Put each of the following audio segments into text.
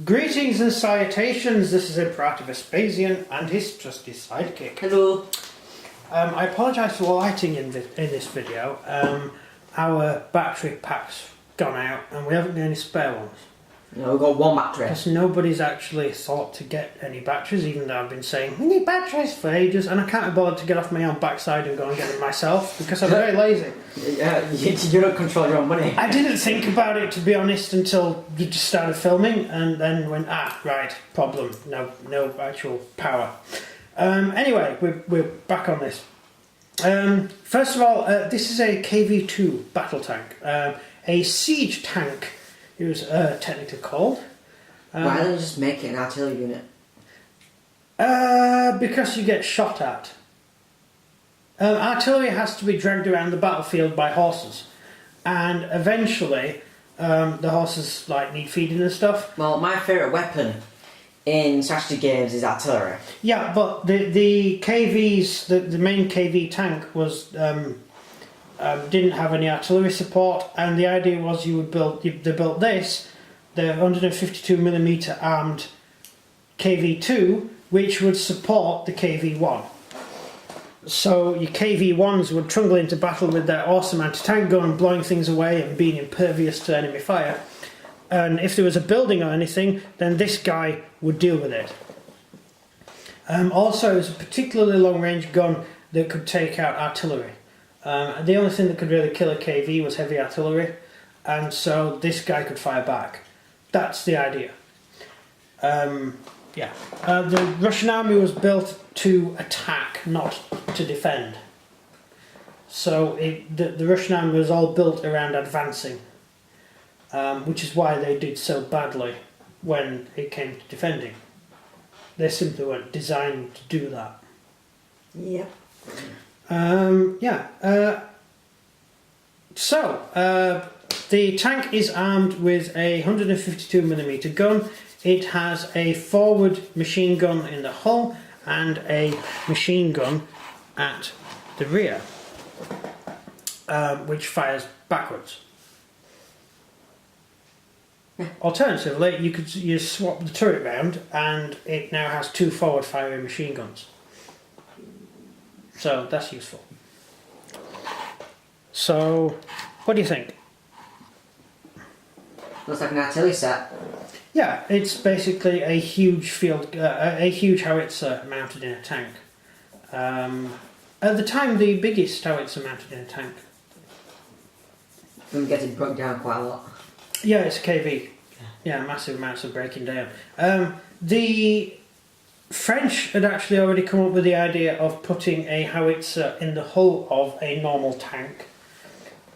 Greetings and salutations, this is Imperator Vespasian and his trusty sidekick. Hello. I apologise for the lighting in this video. Our battery pack's gone out and we haven't got any spare ones. No, we've got one battery. Because nobody's actually thought to get any batteries, even though I've been saying, we need batteries for ages, and I can't be bothered to get off my own backside and go and get them myself, because I'm very lazy. You don't control your own money. I didn't think about it, to be honest, until we just started filming, and then went, right, problem, no actual power. Anyway, we're back on this. First of all, this is a KV2 battle tank, a siege tank. It was technically called. Why don't you just make it an artillery unit? Because you get shot at. Artillery has to be dragged around the battlefield by horses, and eventually the horses need feeding and stuff. Well, my favourite weapon in strategy games is artillery. Yeah, but the KVs, the main KV tank was didn't have any artillery support, and the idea was they built this, the 152mm armed KV2, which would support the KV1. So your KV1s would trundle into battle with their awesome anti-tank gun, blowing things away and being impervious to enemy fire. And if there was a building or anything, then this guy would deal with it. Also, it was a particularly long-range gun that could take out artillery. The only thing that could really kill a KV was heavy artillery, and so this guy could fire back. That's the idea. The Russian army was built to attack, not to defend. So the Russian army was all built around advancing, which is why they did so badly when it came to defending. They simply weren't designed to do that. Yep. The tank is armed with a 152mm gun. It has a forward machine gun in the hull and a machine gun at the rear, which fires backwards. Alternatively, you swap the turret round and it now has two forward firing machine guns. So that's useful. So, what do you think? Looks like an artillery set. Yeah, it's basically a huge a huge howitzer mounted in a tank. At the time, the biggest howitzer mounted in a tank. I'm getting broke down quite a lot. Yeah, it's a KV. Yeah, massive amounts of breaking down. The French had actually already come up with the idea of putting a howitzer in the hull of a normal tank.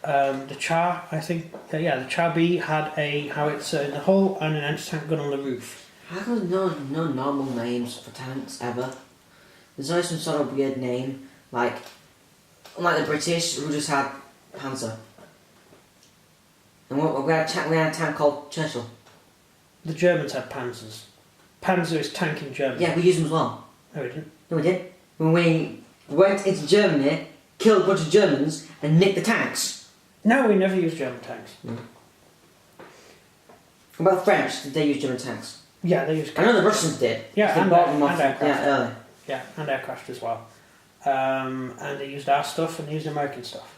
The Char, I think, the Char B had a howitzer in the hull and an anti-tank gun on the roof. How come no normal names for tanks ever? There's always some sort of weird name, unlike the British who just had Panzer. And we had a tank called Churchill. The Germans had Panzers. Panzer is tank in Germany. Yeah, we used them as well. No, we didn't. No, we did. When we went into Germany, killed a bunch of Germans, and nicked the tanks. No, we never used German tanks. What about the French? Did they use German tanks? Yeah, they used. I know the Russians did. Yeah, they bought them off. aircraft. Yeah, early. Yeah, and aircraft as well. And they used our stuff and they used American stuff.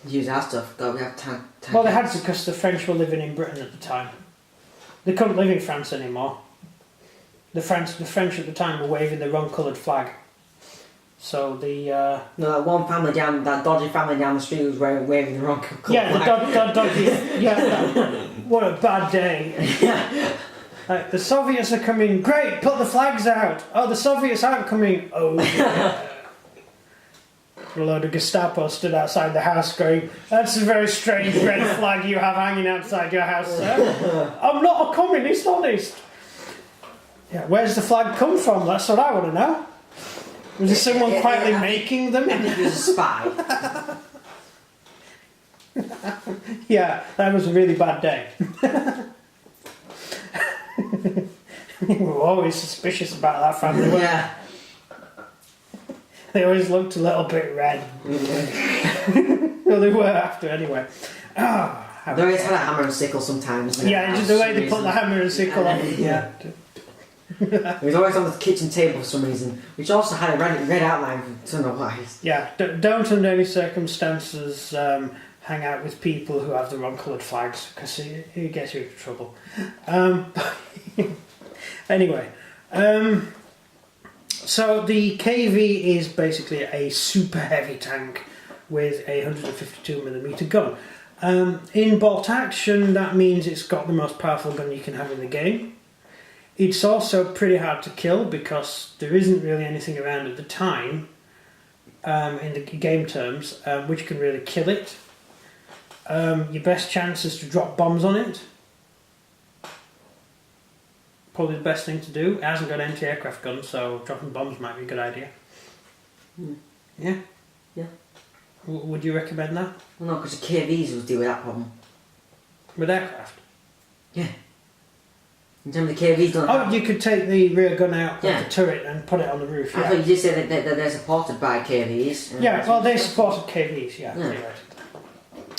They used our stuff. God, we have tank. Well, they had to because the French were living in Britain at the time. They couldn't live in France anymore. The French at the time were waving the wrong coloured flag. So no, that one family that dodgy family down the street was waving the wrong coloured flag. Yeah, the dodgy. Yeah, what a bad day. The Soviets are coming. Great, put the flags out. Oh, the Soviets aren't coming. Oh. Yeah. A load of Gestapo stood outside the house going, "That's a very strange red flag you have hanging outside your house, sir." I'm not a communist, honest. Yeah, where's the flag come from? That's what I want to know. Was there someone quietly making them? I think he was a spy. Yeah, that was a really bad day. We were always suspicious about that family. Yeah. They always looked a little bit red. Well, they were after anyway. They always had a hammer and sickle sometimes. Yeah, just the way they put the hammer and sickle on it. Yeah. It was always on the kitchen table for some reason, which also had a red outline. I don't know why. Yeah. Don't under any circumstances hang out with people who have the wrong coloured flags because it gets you into trouble. Anyway, so the KV is basically a super heavy tank with a 152mm gun. In bolt action, that means it's got the most powerful gun you can have in the game. It's also pretty hard to kill because there isn't really anything around at the time, in the game terms, which can really kill it. Your best chance is to drop bombs on it. Probably the best thing to do. It hasn't got anti-aircraft guns, so dropping bombs might be a good idea. Yeah? Yeah. Would you recommend that? Well, no, because the KVs will deal with that problem. With aircraft? Yeah. In terms of the KVs don't have... You could take the rear gun out of the turret and put it on the roof, I thought you just said that they're supported by KVs. Yeah, well, they supported KVs, yeah. Right.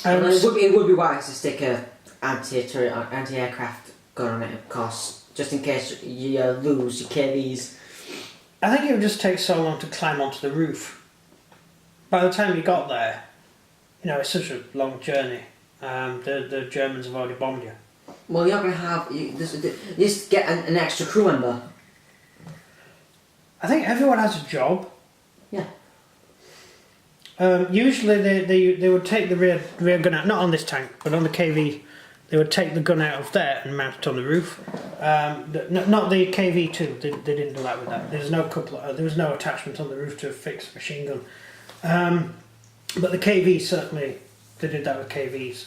It would be wise to stick a anti-turret, anti-aircraft gun on it, of course, just in case you lose your KVs. I think it would just take so long to climb onto the roof. By the time you got there, it's such a long journey. The Germans have already bombed you. Well, you're not going to have... You just get an extra crew member. I think everyone has a job. Yeah. Usually they would take the rear gun out, not on this tank, but on the KV. They would take the gun out of there and mount it on the roof. Not the KV2. They didn't do that with that. There was no attachment on the roof to fix a machine gun. But the KV certainly, they did that with KVs.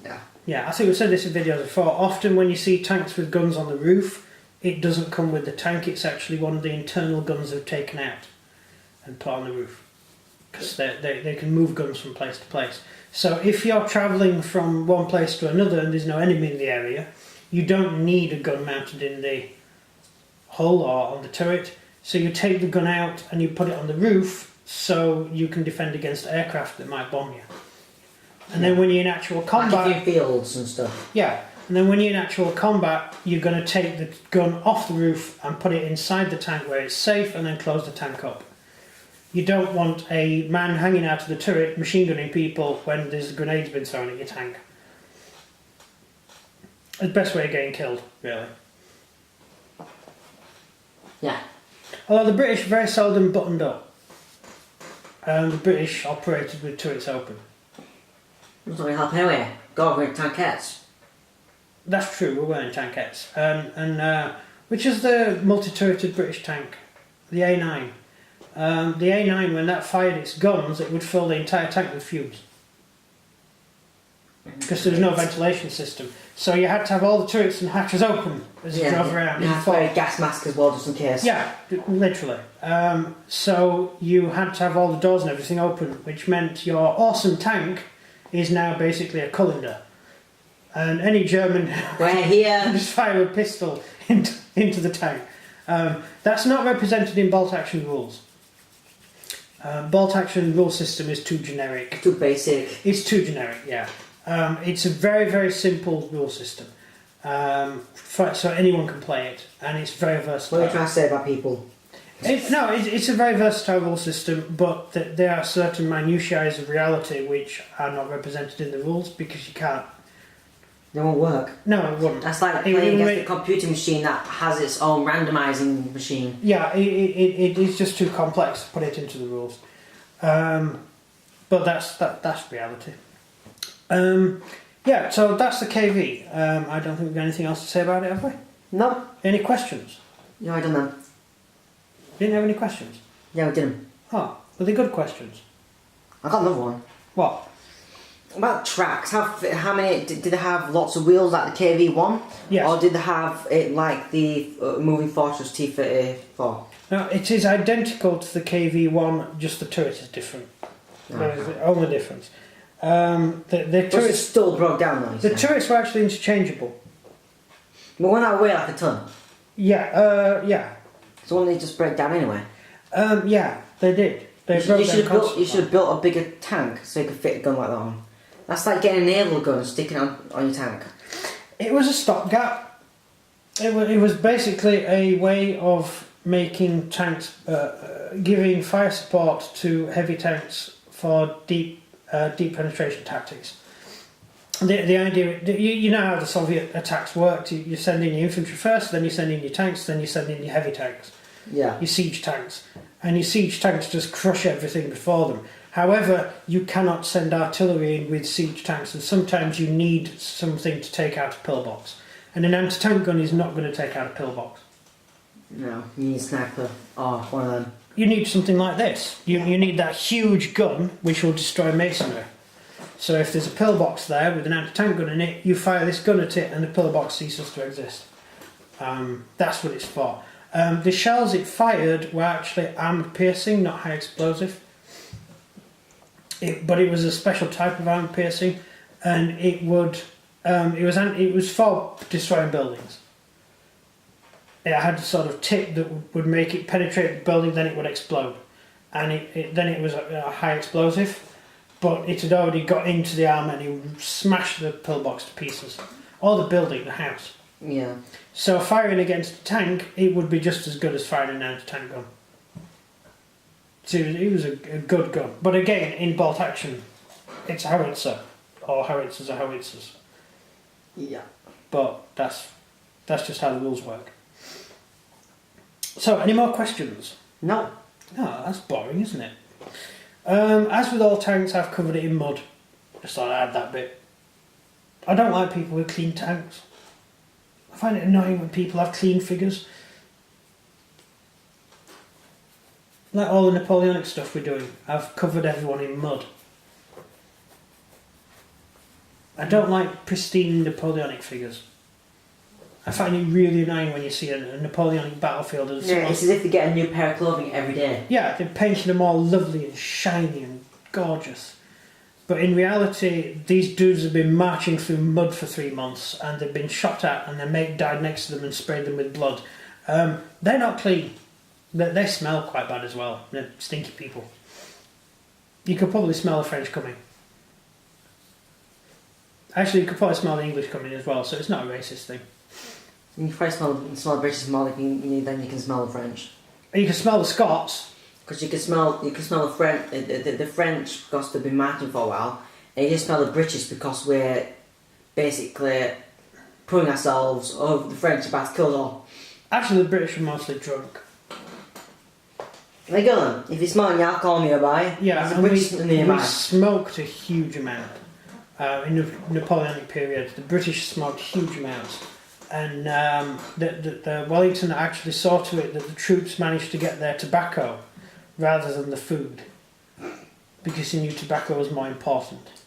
Yeah. Yeah, I think we've said this in videos before. Often when you see tanks with guns on the roof, it doesn't come with the tank. It's actually one of the internal guns they've taken out and put on the roof. Because they can move guns from place to place. So if you're travelling from one place to another and there's no enemy in the area, you don't need a gun mounted in the hull or on the turret. So you take the gun out and you put it on the roof so you can defend against aircraft that might bomb you. And then when you're in actual combat... Like fields and stuff. Yeah. And then when you're in actual combat, you're going to take the gun off the roof and put it inside the tank where it's safe and then close the tank up. You don't want a man hanging out of the turret machine gunning people when there's grenades been thrown at your tank. It's the best way of getting killed, really. Yeah. Although the British very seldom buttoned up. The British operated with turrets open. It's not going to help anyway. Go with tankettes. That's true, we were in tankettes. Which is the multi-turreted British tank? The A9. The A9, when that fired its guns, it would fill the entire tank with fumes. Because there was no ventilation system. So you had to have all the turrets and hatches open as you drove around. You had to wear a gas mask as well, just in case. Yeah, literally. So you had to have all the doors and everything open, which meant your awesome tank is now basically a colander. And any German we're here just fire a pistol into the tank. That's not represented in bolt action rules. Bolt action rule system is too generic. Too basic. It's too generic, yeah. It's a very, very simple rule system. So anyone can play it, and it's very versatile. What are you trying to say about people? It's a very versatile rule system, but there are certain minutiae of reality which are not represented in the rules because you can't. They won't work. No, it wouldn't. That's like playing against a computer machine that has its own randomising machine. Yeah, it is just too complex to put it into the rules. But that's reality. Yeah, so that's the KV. I don't think we've got anything else to say about it, have we? No. Any questions? Yeah, I don't know. Didn't have any questions? Yeah, we didn't. Oh, were they good questions? I got another one. What? About tracks, how many, did they have lots of wheels like the KV1? Yes. Or did they have it like the Moving Fortress T-34? No, it is identical to the KV1, just the turret is different. That is the only difference. The turrets still broke down though. The turrets were actually interchangeable. But when I weigh like a ton. Yeah, yeah. So wouldn't they just break down anyway? Yeah, they did. They broke down constantly. You should have built a bigger tank so you could fit a gun like that on. That's like getting a naval gun and sticking it on your tank. It was a stopgap. It was basically a way of making tanks, giving fire support to heavy tanks for deep penetration tactics. The idea, you know how the Soviet attacks worked. You send in your infantry first, then you send in your tanks, then you send in your heavy tanks. Yeah. Your siege tanks. And your siege tanks just crush everything before them. However, you cannot send artillery in with siege tanks, and sometimes you need something to take out a pillbox. And an anti-tank gun is not going to take out a pillbox. No, you need a sniper or one of them. You need something like this. You need that huge gun which will destroy masonry. So if there's a pillbox there with an anti-tank gun in it, you fire this gun at it and the pillbox ceases to exist. That's what it's for. The shells it fired were actually armoured piercing, not high explosive. But it was a special type of armoured piercing, and it was for destroying buildings. It had a sort of tip that would make it penetrate the building, then it would explode, and then it was a high explosive. But it had already got into the armour and it would smash the pillbox to pieces. Or the building, the house. Yeah. So firing against a tank, it would be just as good as firing an anti-tank gun. So it was a good gun. But again, in bolt action, it's a howitzer. Or howitzers are howitzers. Yeah. But that's just how the rules work. So, any more questions? No. No, that's boring, isn't it? As with all tanks, I've covered it in mud. Just thought I'd add that bit. I don't like people with clean tanks. I find it annoying when people have clean figures. Like all the Napoleonic stuff we're doing, I've covered everyone in mud. I don't like pristine Napoleonic figures. I find it really annoying when you see a Napoleonic battlefield. And Yeah, it's as if they get a new pair of clothing every day. Yeah, they're painting them all lovely and shiny and gorgeous. But in reality, these dudes have been marching through mud for 3 months and they've been shot at and their mate died next to them and sprayed them with blood. They're not clean. They smell quite bad as well. They're stinky people. You could probably smell the French coming. Actually, you could probably smell the English coming as well, so it's not a racist thing. You can probably smell British smell, then you can smell the French. You can smell the Scots. Because you can smell the French, the French because they've been marching for a while, and you can smell the British because we're basically putting ourselves over the French about to kill us all. Actually, the British are mostly drunk. There you go then. If you're smelling the alcohol nearby, Yeah, there's a and British nearby. we smoked a huge amount. In the Napoleonic period, the British smoked huge amounts. And the Wellington actually saw to it that the troops managed to get their tobacco rather than the food, because he knew tobacco was more important.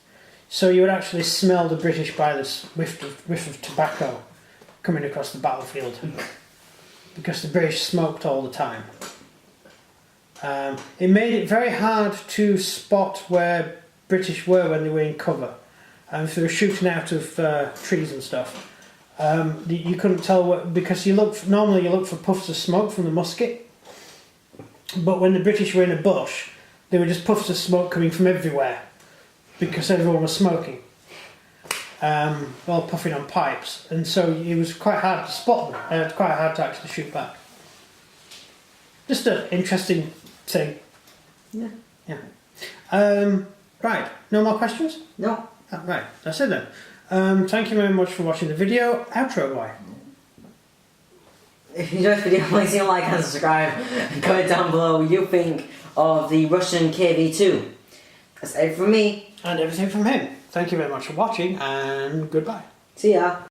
So you would actually smell the British by this whiff of tobacco coming across the battlefield, because the British smoked all the time. It made it very hard to spot where British were when they were in cover. If they were shooting out of trees and stuff. You couldn't tell because normally you look for puffs of smoke from the musket, but when the British were in a bush, they were just puffs of smoke coming from everywhere because everyone was smoking, all puffing on pipes, and so it was quite hard to spot them. It's quite hard to actually shoot back. Just an interesting thing. Yeah. Right. No more questions? No. Right. That's it then. Thank you very much for watching the video. Outro boy. If you enjoyed the video, please leave a like and subscribe and comment down below what you think of the Russian KV2. That's it from me. And everything from him. Thank you very much for watching and goodbye. See ya.